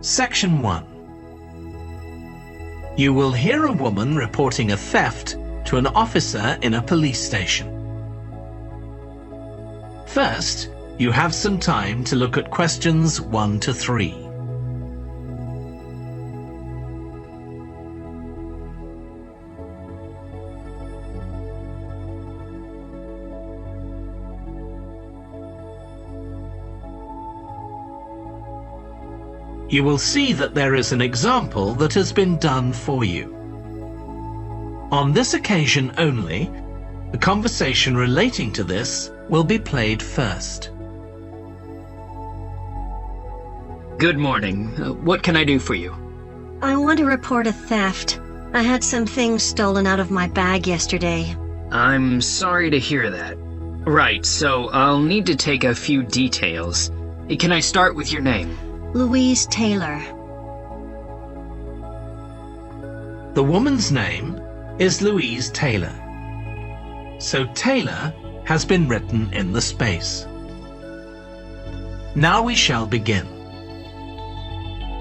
Section 1. You will hear a woman reporting a theft to an officer in a police station. First, you have some time to look at questions 1 to 3. You will see that there is an example that has been done for you. On this occasion only, the conversation relating to this will be played first. Good morning. What can I do for you? I want to report a theft. I had some things stolen out of my bag yesterday. I'm sorry to hear that. Right, so I'll need to take a few details. Can I start with your name? Louise Taylor. The woman's name is Louise Taylor. So Taylor has been written in the space. Now we shall begin.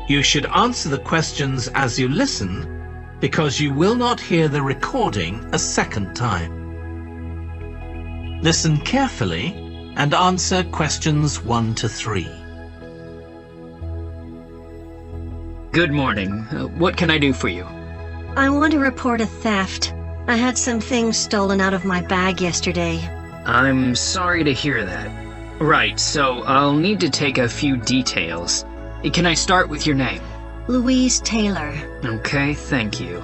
You should answer the questions as you listen, because you will not hear the recording a second time. Listen carefully and answer questions 1 to 3. Good morning. What can I do for you? I want to report a theft. I had some things stolen out of my bag yesterday. I'm sorry to hear that. Right, so I'll need to take a few details. Can I start with your name? Louise Taylor. Okay, thank you.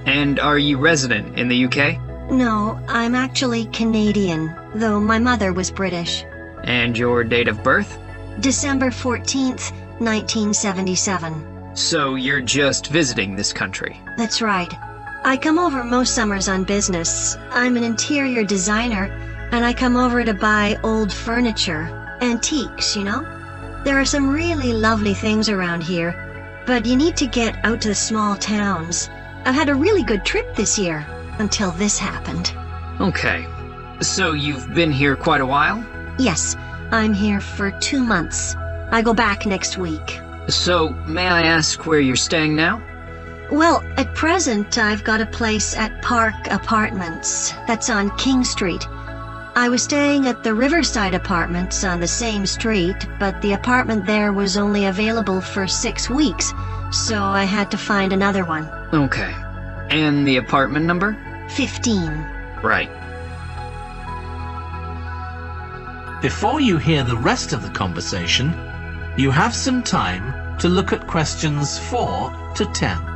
And are you resident in the UK? No, I'm actually Canadian, though my mother was British. And your date of birth? December 14th, 1977. So you're just visiting this country? That's right. I come over most summers on business. I'm an interior designer, and I come over to buy old furniture. Antiques, you know? There are some really lovely things around here, but you need to get out to the small towns. I've had a really good trip this year, until this happened. Okay. So you've been here quite a while? Yes, I'm here for 2 months. I go back next week. So, may I ask where you're staying now? Well, at present, I've got a place at Park Apartments. That's on King Street. I was staying at the Riverside Apartments on the same street, but the apartment there was only available for 6 weeks, so I had to find another one. Okay. And the apartment number? 15. Right. Before you hear the rest of the conversation, you have some time to look at questions 4 to 10.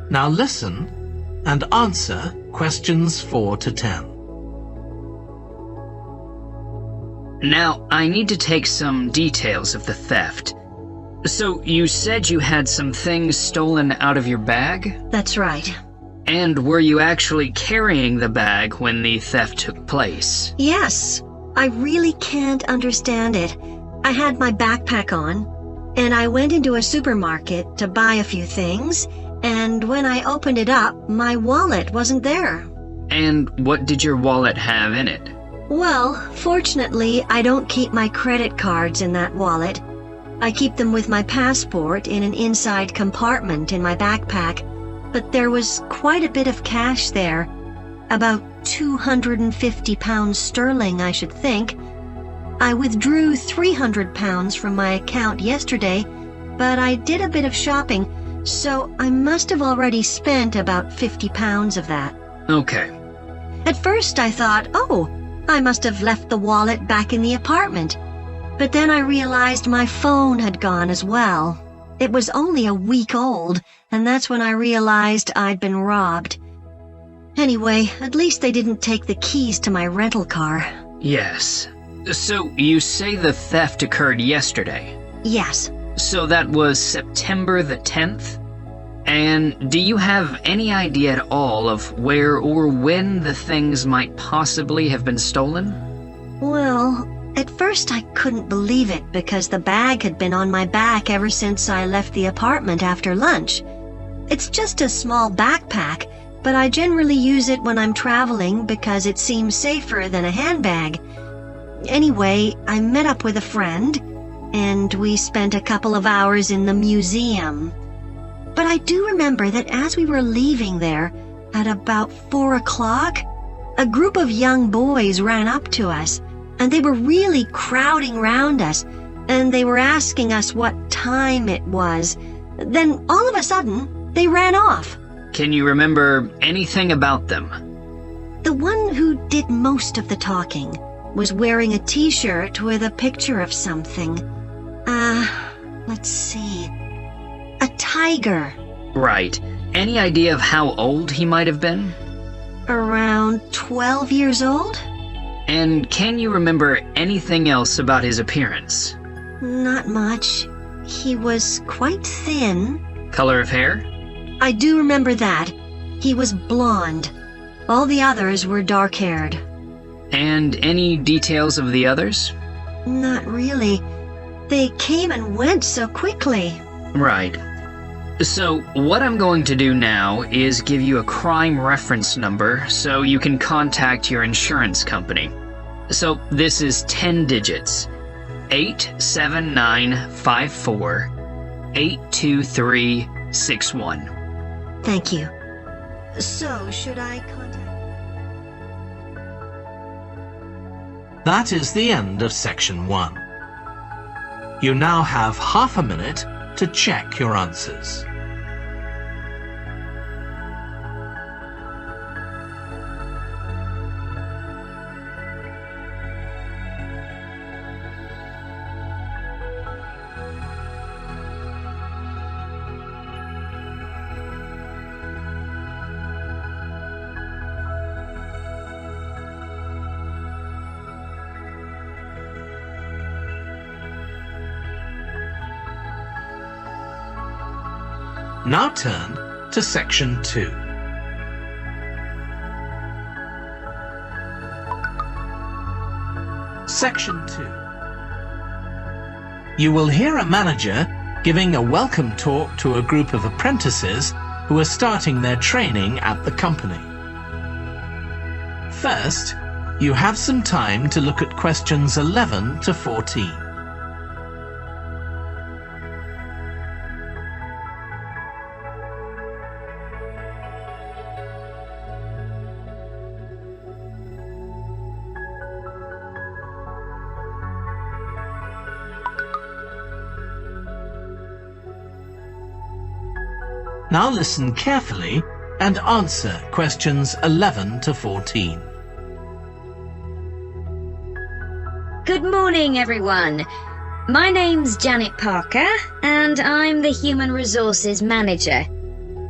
Now listen and answer questions 4 to 10. Now, I need to take some details of the theft. So, you said you had some things stolen out of your bag? That's right. And were you actually carrying the bag when the theft took place? Yes, I really can't understand it. I had my backpack on, and I went into a supermarket to buy a few things, and when I opened it up, my wallet wasn't there. And what did your wallet have in it? Well, fortunately, I don't keep my credit cards in that wallet. I keep them with my passport in an inside compartment in my backpack, but there was quite a bit of cash there. About £250 sterling, I should think. I withdrew £300 from my account yesterday, but I did a bit of shopping, so I must have already spent about £50 of that. Okay. At first I thought, oh, I must have left the wallet back in the apartment. But then I realized my phone had gone as well. It was only a week old, and that's when I realized I'd been robbed. Anyway, at least they didn't take the keys to my rental car. Yes. So you say the theft occurred yesterday? Yes. So that was September the 10th? And do you have any idea at all of where or when the things might possibly have been stolen? Well, at first I couldn't believe it because the bag had been on my back ever since I left the apartment after lunch. It's just a small backpack, but I generally use it when I'm traveling because it seems safer than a handbag. Anyway, I met up with a friend, and we spent a couple of hours in the museum. But I do remember that as we were leaving there, at about 4 o'clock, a group of young boys ran up to us, and they were really crowding round us, and they were asking us what time it was. Then, all of a sudden, they ran off. Can you remember anything about them? The one who did most of the talking was wearing a t-shirt with a picture of something. Let's see. A tiger. Right. Any idea of how old he might have been? Around 12 years old? And can you remember anything else about his appearance? Not much. He was quite thin. Color of hair? I do remember that. He was blonde. All the others were dark-haired. And any details of the others? Not really. They came and went so quickly. Right. So, what I'm going to do now is give you a crime reference number so you can contact your insurance company. So, this is 10 digits. 87954 82361. Thank you. So, should I contact... That is the end of section 1. You now have half a minute to check your answers. Now turn to section 2. Section 2. You will hear a manager giving a welcome talk to a group of apprentices who are starting their training at the company. First, you have some time to look at questions 11 to 14. Now listen carefully and answer questions 11 to 14. Good morning, everyone. My name's Janet Parker, and I'm the Human Resources Manager.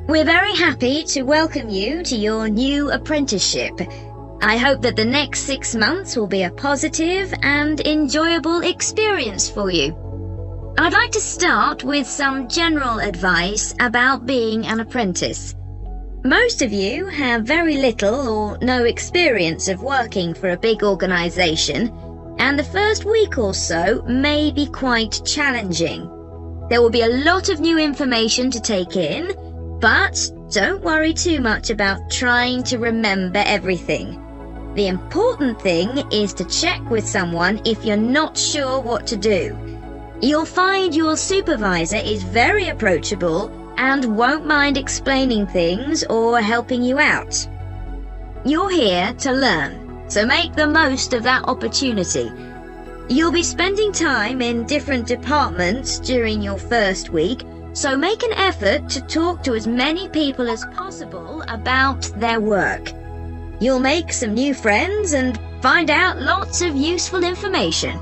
We're very happy to welcome you to your new apprenticeship. I hope that the next 6 months will be a positive and enjoyable experience for you. I'd like to start with some general advice about being an apprentice. Most of you have very little or no experience of working for a big organization, and the first week or so may be quite challenging. There will be a lot of new information to take in, but don't worry too much about trying to remember everything. The important thing is to check with someone if you're not sure what to do. You'll find your supervisor is very approachable and won't mind explaining things or helping you out. You're here to learn, so make the most of that opportunity. You'll be spending time in different departments during your first week, so make an effort to talk to as many people as possible about their work. You'll make some new friends and find out lots of useful information.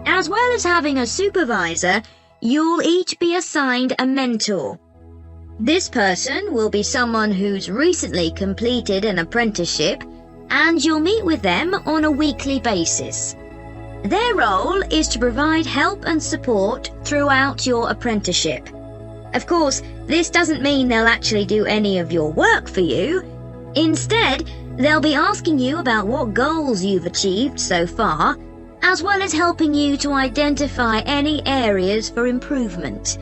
As well as having a supervisor, you'll each be assigned a mentor. This person will be someone who's recently completed an apprenticeship, and you'll meet with them on a weekly basis. Their role is to provide help and support throughout your apprenticeship. Of course, this doesn't mean they'll actually do any of your work for you. Instead, they'll be asking you about what goals you've achieved so far, as well as helping you to identify any areas for improvement.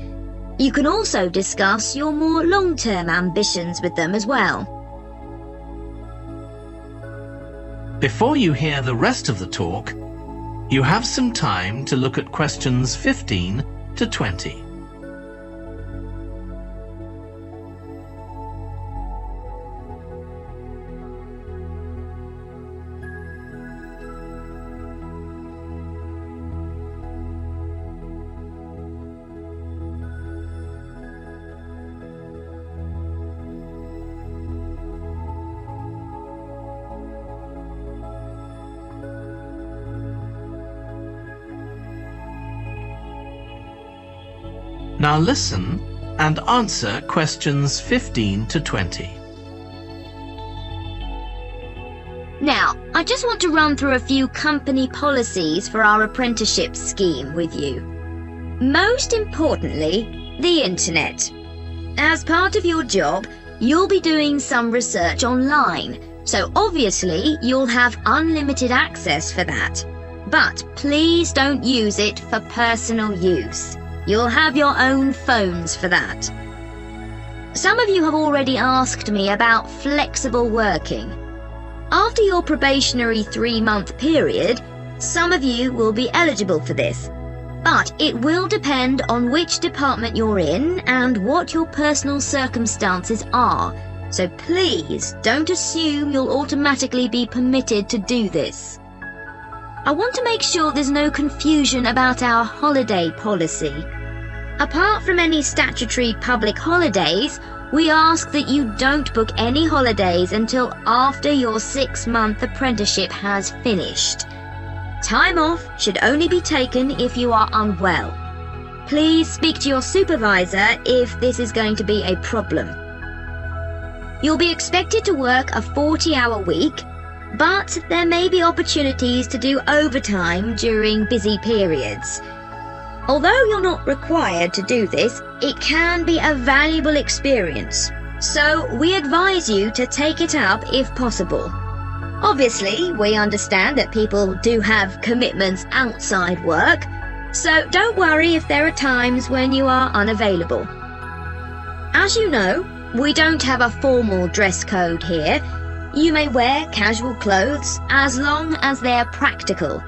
You can also discuss your more long-term ambitions with them as well. Before you hear the rest of the talk, you have some time to look at questions 15 to 20. Now listen and answer questions 15 to 20. Now, I just want to run through a few company policies for our apprenticeship scheme with you. Most importantly, the internet. As part of your job, you'll be doing some research online, so obviously you'll have unlimited access for that. But please don't use it for personal use. You'll have your own phones for that. Some of you have already asked me about flexible working. After your probationary 3-month period, some of you will be eligible for this, but it will depend on which department you're in and what your personal circumstances are, so please don't assume you'll automatically be permitted to do this. I want to make sure there's no confusion about our holiday policy. Apart from any statutory public holidays, we ask that you don't book any holidays until after your 6-month apprenticeship has finished. Time off should only be taken if you are unwell. Please speak to your supervisor if this is going to be a problem. You'll be expected to work a 40-hour week, but there may be opportunities to do overtime during busy periods. Although you're not required to do this, it can be a valuable experience, so we advise you to take it up if possible. Obviously, we understand that people do have commitments outside work, so don't worry if there are times when you are unavailable. As you know, we don't have a formal dress code here. You may wear casual clothes as long as they're practical.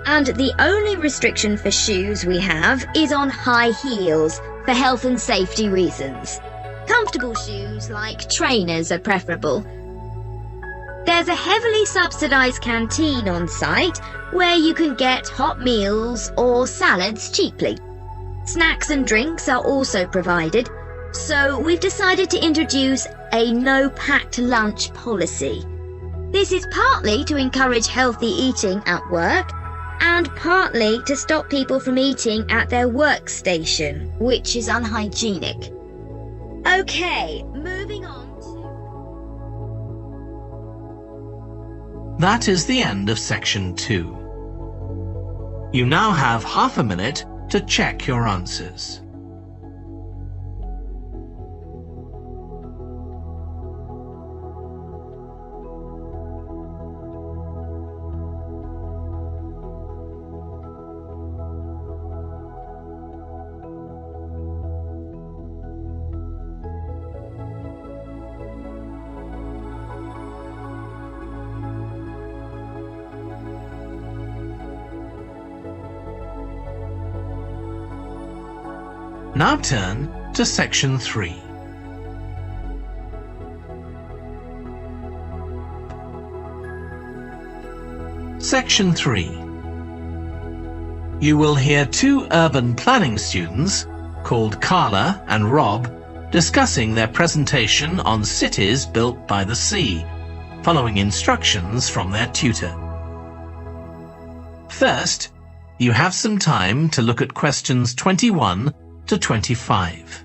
And the only restriction for shoes we have is on high heels for health and safety reasons. Comfortable shoes like trainers are preferable. There's a heavily subsidised canteen on site where you can get hot meals or salads cheaply. Snacks and drinks are also provided, so we've decided to introduce a no-packed lunch policy. This is partly to encourage healthy eating at work and partly to stop people from eating at their workstation, which is unhygienic. Okay, moving on to... That is the end of section 2. You now have half a minute to check your answers. Now turn to section 3. Section 3. You will hear 2 urban planning students, called Carla and Rob, discussing their presentation on cities built by the sea, following instructions from their tutor. First, you have some time to look at questions 21 to 25.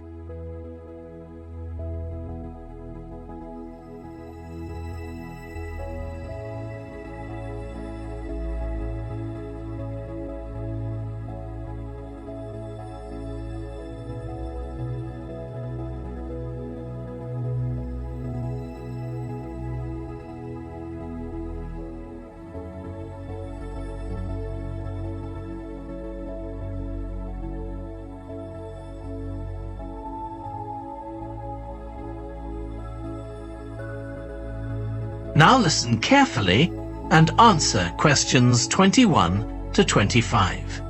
Now listen carefully and answer questions 21 to 25.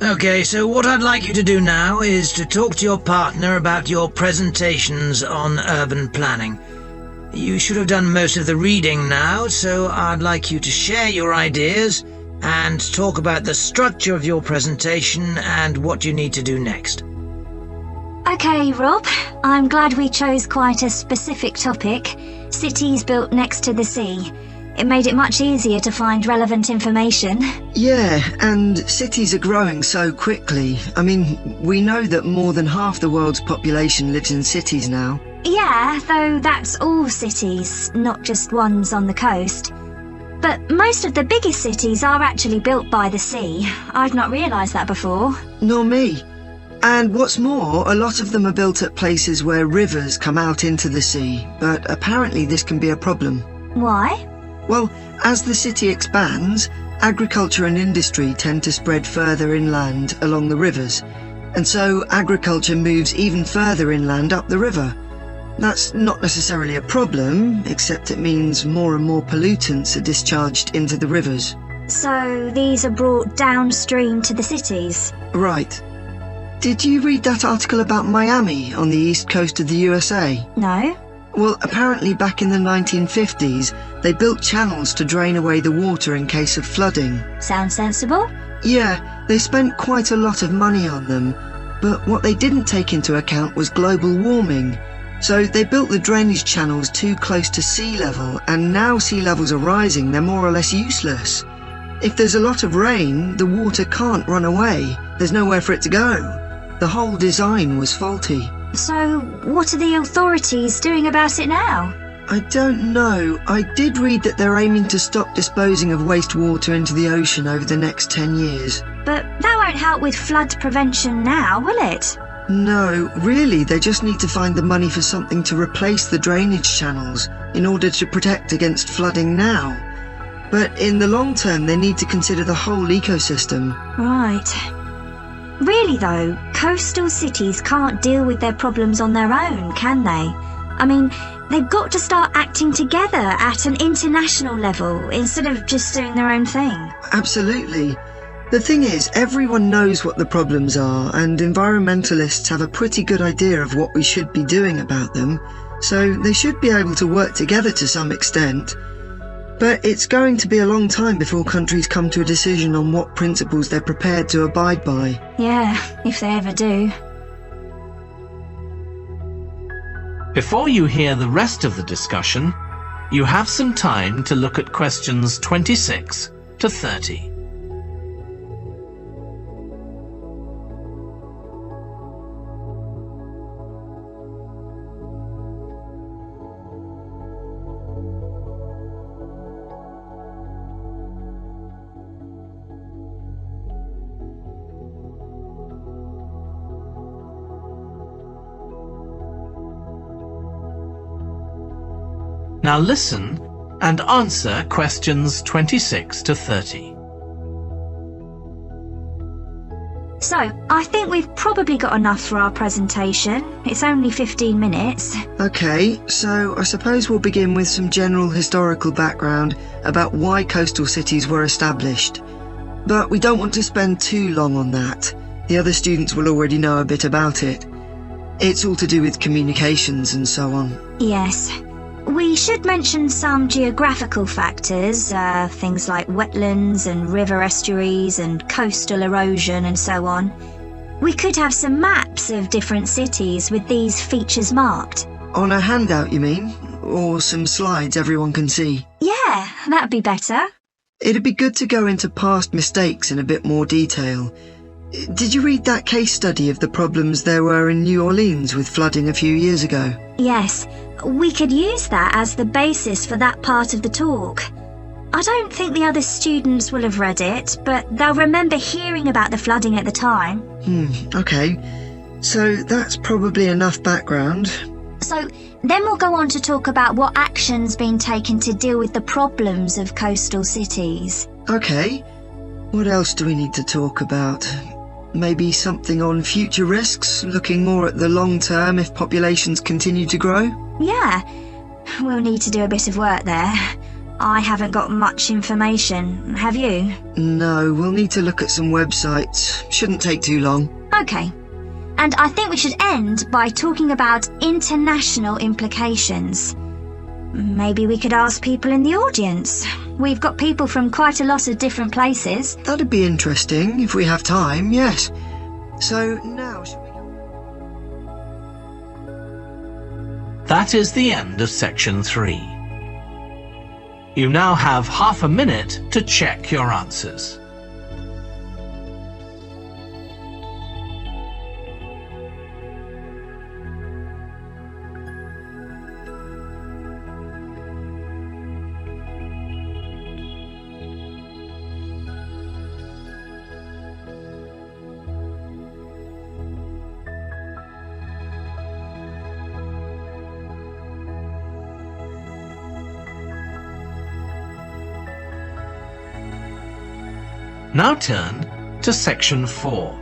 Okay, so what I'd like you to do now is to talk to your partner about your presentations on urban planning. You should have done most of the reading now, so I'd like you to share your ideas and talk about the structure of your presentation and what you need to do next. Okay, Rob, I'm glad we chose quite a specific topic. Cities built next to the sea. It made it much easier to find relevant information. Yeah, and cities are growing so quickly. I mean, we know that more than half the world's population lives in cities now. Yeah, though that's all cities, not just ones on the coast. But most of the biggest cities are actually built by the sea. I've not realised that before. Nor me. And what's more, a lot of them are built at places where rivers come out into the sea, but apparently this can be a problem. Why? Well, as the city expands, agriculture and industry tend to spread further inland along the rivers, and so agriculture moves even further inland up the river. That's not necessarily a problem, except it means more and more pollutants are discharged into the rivers. So these are brought downstream to the cities? Right. Did you read that article about Miami on the east coast of the USA? No. Well, apparently back in the 1950s, they built channels to drain away the water in case of flooding. Sounds sensible? Yeah, they spent quite a lot of money on them, but what they didn't take into account was global warming. So they built the drainage channels too close to sea level, and now sea levels are rising, they're more or less useless. If there's a lot of rain, the water can't run away. There's nowhere for it to go. The whole design was faulty. So what are the authorities doing about it now? I don't know. I did read that they're aiming to stop disposing of wastewater into the ocean over the next 10 years. But that won't help with flood prevention now, will it? No, really, they just need to find the money for something to replace the drainage channels in order to protect against flooding now. But in the long term, they need to consider the whole ecosystem. Right. Really though, coastal cities can't deal with their problems on their own, can they? I mean, they've got to start acting together at an international level instead of just doing their own thing. Absolutely. The thing is, everyone knows what the problems are, and environmentalists have a pretty good idea of what we should be doing about them, so they should be able to work together to some extent. But it's going to be a long time before countries come to a decision on what principles they're prepared to abide by. Yeah, if they ever do. Before you hear the rest of the discussion, you have some time to look at questions 26 to 30. Now listen and answer questions 26 to 30. So, I think we've probably got enough for our presentation. It's only 15 minutes. Okay, so I suppose we'll begin with some general historical background about why coastal cities were established. But we don't want to spend too long on that. The other students will already know a bit about it. It's all to do with communications and so on. Yes. We should mention some geographical factors, things like wetlands and river estuaries and coastal erosion and so on. We could have some maps of different cities with these features marked. On a handout, you mean? Or some slides everyone can see? Yeah, that'd be better. It'd be good to go into past mistakes in a bit more detail. Did you read that case study of the problems there were in New Orleans with flooding a few years ago? Yes, we could use that as the basis for that part of the talk. I don't think the other students will have read it, but they'll remember hearing about the flooding at the time. Okay. So that's probably enough background. So then we'll go on to talk about what action's been taken to deal with the problems of coastal cities. Okay. What else do we need to talk about? Maybe something on future risks, looking more at the long term if populations continue to grow? Yeah, we'll need to do a bit of work there. I haven't got much information, have you? No, we'll need to look at some websites. Shouldn't take too long. Okay. And I think we should end by talking about international implications. Maybe we could ask people in the audience. We've got people from quite a lot of different places. That'd be interesting if we have time, yes. So now, shall we... That is the end of section 3. You now have half a minute to check your answers. Now turn to section 4.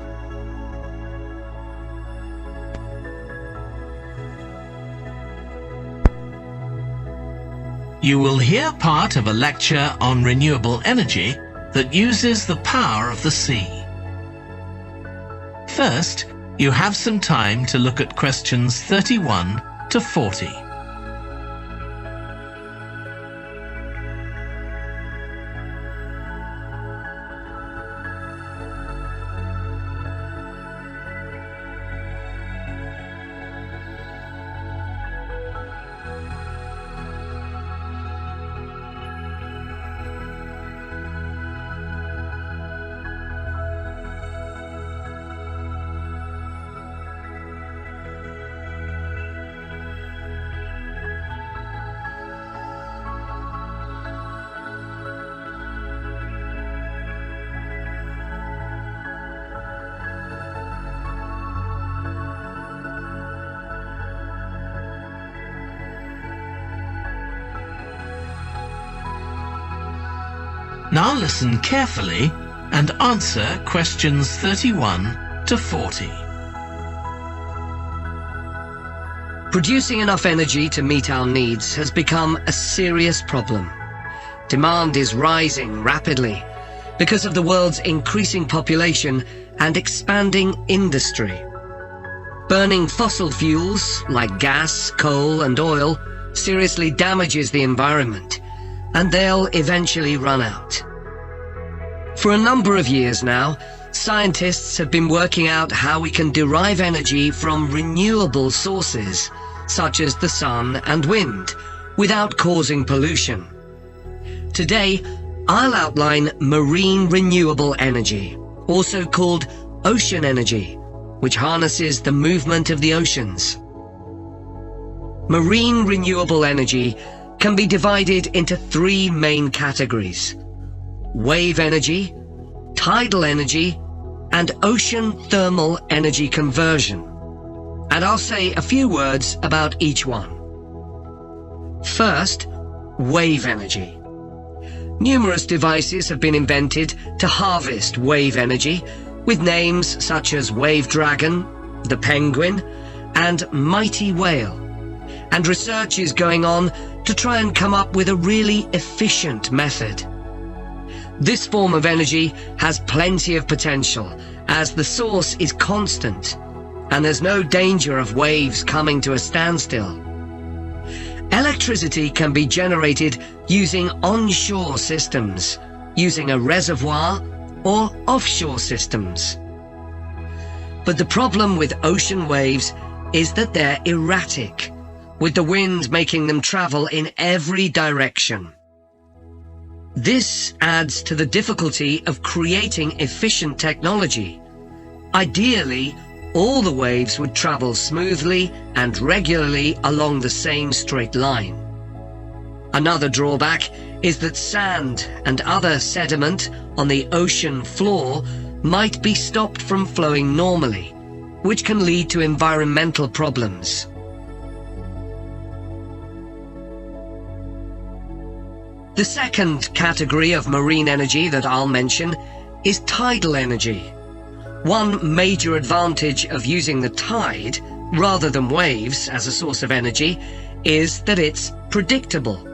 You will hear part of a lecture on renewable energy that uses the power of the sea. First, you have some time to look at questions 31 to 40. Now listen carefully and answer questions 31 to 40. Producing enough energy to meet our needs has become a serious problem. Demand is rising rapidly because of the world's increasing population and expanding industry. Burning fossil fuels like gas, coal and oil seriously damages the environment, and they'll eventually run out. For a number of years now, scientists have been working out how we can derive energy from renewable sources, such as the sun and wind, without causing pollution. Today, I'll outline marine renewable energy, also called ocean energy, which harnesses the movement of the oceans. Marine renewable energy can be divided into 3 main categories: wave energy, tidal energy, and ocean thermal energy conversion. And I'll say a few words about each one. First, wave energy. Numerous devices have been invented to harvest wave energy, with names such as Wave Dragon, the Penguin, and Mighty Whale. And research is going on to try and come up with a really efficient method. This form of energy has plenty of potential, as the source is constant, and there's no danger of waves coming to a standstill. Electricity can be generated using onshore systems, using a reservoir, or offshore systems. But the problem with ocean waves is that they're erratic, with the wind making them travel in every direction. This adds to the difficulty of creating efficient technology. Ideally, all the waves would travel smoothly and regularly along the same straight line. Another drawback is that sand and other sediment on the ocean floor might be stopped from flowing normally, which can lead to environmental problems. The second category of marine energy that I'll mention is tidal energy. One major advantage of using the tide rather than waves as a source of energy is that it's predictable.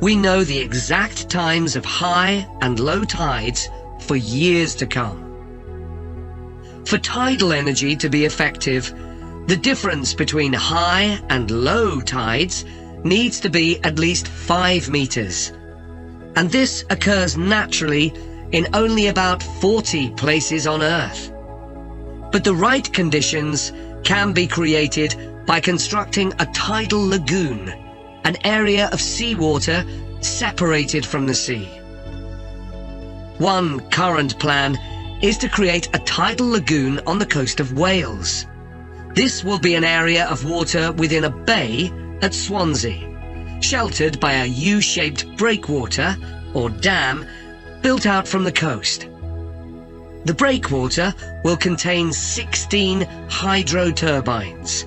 We know the exact times of high and low tides for years to come. For tidal energy to be effective, the difference between high and low tides needs to be at least 5 meters. And this occurs naturally in only about 40 places on Earth. But the right conditions can be created by constructing a tidal lagoon, an area of seawater separated from the sea. One current plan is to create a tidal lagoon on the coast of Wales. This will be an area of water within a bay at Swansea, sheltered by a U-shaped breakwater, or dam, built out from the coast. The breakwater will contain 16 hydro turbines,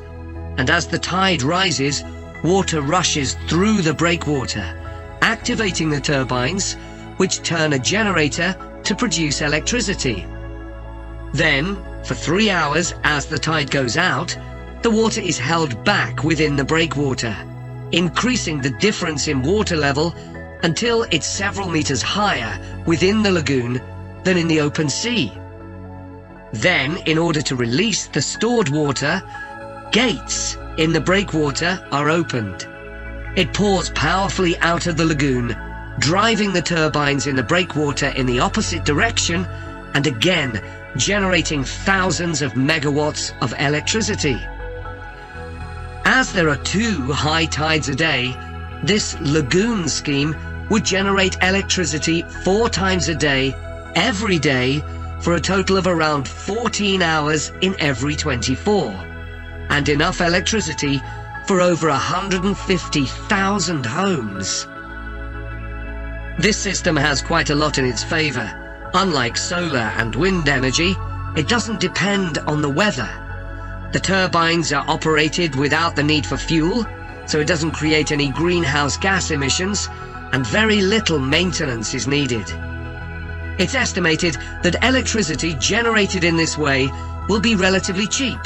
and as the tide rises, water rushes through the breakwater, activating the turbines, which turn a generator to produce electricity. Then, for 3 hours as the tide goes out, the water is held back within the breakwater, increasing the difference in water level until it's several meters higher within the lagoon than in the open sea. Then, in order to release the stored water, gates in the breakwater are opened. It pours powerfully out of the lagoon, driving the turbines in the breakwater in the opposite direction and again generating thousands of megawatts of electricity. As there are 2 high tides a day, this lagoon scheme would generate electricity 4 times a day, every day, for a total of around 14 hours in every 24, and enough electricity for over 150,000 homes. This system has quite a lot in its favor. Unlike solar and wind energy, it doesn't depend on the weather. The turbines are operated without the need for fuel, so it doesn't create any greenhouse gas emissions, and very little maintenance is needed. It's estimated that electricity generated in this way will be relatively cheap,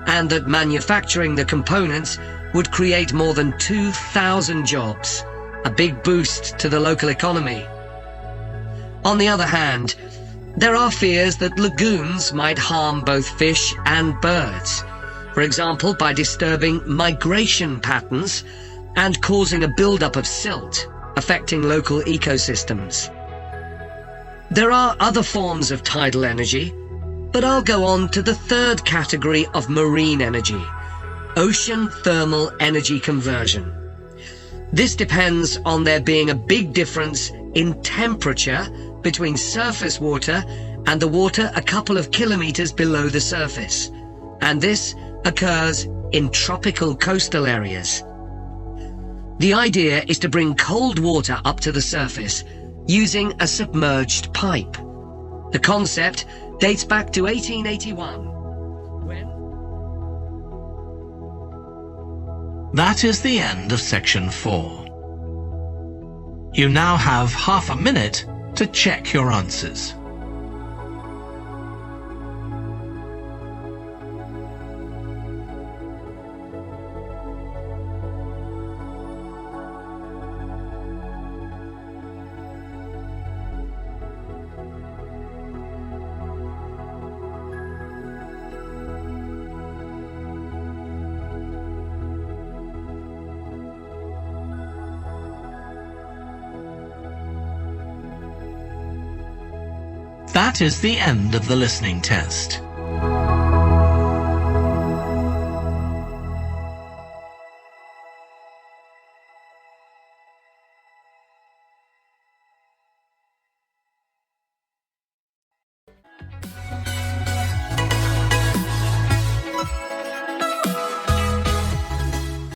and that manufacturing the components would create more than 2,000 jobs, a big boost to the local economy. On the other hand, there are fears that lagoons might harm both fish and birds, for example by disturbing migration patterns and causing a buildup of silt, affecting local ecosystems. There are other forms of tidal energy, but I'll go on to the third category of marine energy, ocean thermal energy conversion. This depends on there being a big difference in temperature between surface water and the water a couple of kilometers below the surface, and this occurs in tropical coastal areas. The idea is to bring cold water up to the surface using a submerged pipe. The concept dates back to 1881. That is the end of section 4. You now have half a minute to check your answers. That is the end of the listening test.